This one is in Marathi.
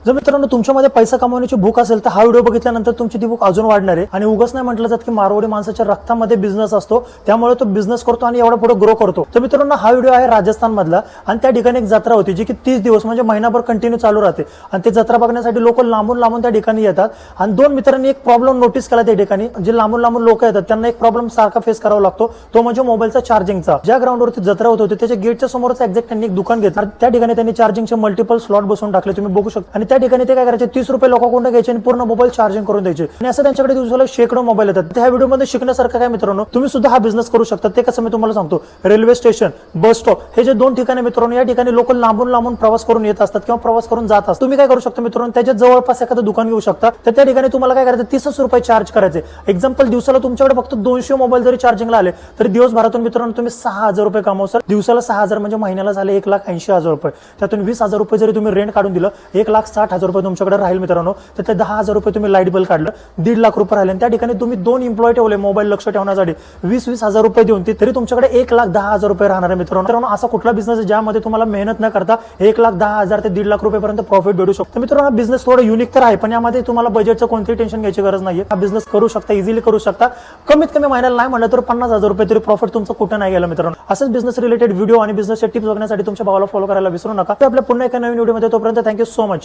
जर मित्रांनो तुमच्यामध्ये पैसा कमवण्याची भूक असेल तर हा व्हिडिओ बघितल्यानंतर तुमची ती भूक अजून वाढणार आहे। आणि उगाच नाही म्हटलं जात की मारवाडी माणसाच्या रक्तामध्ये बिझनेस असतो, त्यामुळे तो बिझनेस करतो आणि एवढा पुढे ग्रो करतो। तर मित्रांनो हा व्हिडिओ आहे राजस्थान मधला आणि त्या ठिकाणी एक जत्रा होती जी की 30 दिवस म्हणजे महिनाभर कंटिन्यू चालू राहते आणि ते जत्रा बघण्यासाठी लोक लांबून लांबून त्या ठिकाणी येतात। आणि दोन मित्रांनी एक प्रॉब्लेम नोटीस केला त्या ठिकाणी, जे लांबून लांबून लोक येतात त्यांना एक प्रॉब्लेम सारखा फेस करावा लागतो, तो म्हणजे मोबाईलचा चार्जिंगचा। ज्या ग्राउंडवरती जत्रा होत होती त्याच्या गेटच्या समोरच एक्झॅक्ट त्यांनी एक दुकान घेतलं, त्या ठिकाणी त्यांनी चार्जिंगचे मल्टिपल स्लॉट बसवून टाकले, तुम्ही बघू शकता। आणि त्या ठिकाणी ते काय करायचे, 30 रुपये लोकांकडून घ्यायचे आणि पूर्ण मोबाईल चार्जिंग करून द्यायचे आणि असं त्यांच्याकडे दिवसाला शेकडो मोबाईल येतात। त्या व्हिडिओमध्ये शिकण्यासारखं काय मित्रांनो, तुम्ही सुद्धा हा बिझनेस करू शकता। ते कसं मी तुम्हाला सांगतो, रेल्वे स्टेशन, बस स्टॉप हे जे दोन ठिकाणे मित्रांनो, या ठिकाणी लोक लांबून लांबून प्रवास करून येत असतात किंवा प्रवास करून जात असतात। तुम्ही काय करू शकता मित्रांनो, त्याच्या जवळपास एखादं दुकान घेऊ शकता, तर त्या ठिकाणी तुम्हाला काय करायचं, 30 रुपये चार्ज करायचे। एक्झाम्पल, दिवसाला तुमच्याकडे फक्त 200 मोबाईल जरी चार्जिंगला आले तर दिवसभरातून मित्रांनो तुम्ही 6000 रुपये कमावसाल। दिवसाला 6000 म्हणजे महिन्याला झाले 1,80,000 रुपये। त्यातून 20,000 रुपये जरी तुम्ही रेंट काढून दिलं, 1,60,000 रुपये तुमच्याकडे राहील मित्रांनो। तर ते 10,000 रुपये तुम्ही लाईट बिल काढलं, 1.5 लाख रुपये राहिले। त्या ठिकाणी तुम्ही 2 एम्प्लॉय ठेवले मोबाईल लक्ष ठेवण्यासाठी, 20,000 रुपये देऊन तरी तुमच्याकडे 1,10,000 रुपये राहणार आहे मित्रांनो। असा कुठला बिझनेस आहे ज्यामध्ये तुम्हाला मेहनत न करता 1,10,000 ते 1.5 लाख रुपयेपर्यंत प्रॉफिट भेटू शकतो। मित्रांनो हा बिझनेस थोडा युनिक तर आहे, पण यामध्ये तुम्हाला बजेटचं कोणतीही टेन्शन घ्यायची गरज नाहीये। हा बिझनेस करू शकता, इझिली करू शकता। कमीत कमी महिन्याला नाही म्हणलं तर 50,000 रुपये तरी प्रॉफिट तुमचं कुठं नाही गेलं मित्रांनो। असंच बिझनेस रिलेटेड व्हिडिओ आणि बिझनेसच्या टिप्स बघण्यासाठी तुमच्या भावाला फॉलो करायला विसरू नका। आपल्या पुन्हा एका नवीन व्हिडिओमध्ये, तोपर्यंत थँक्यू सो मच।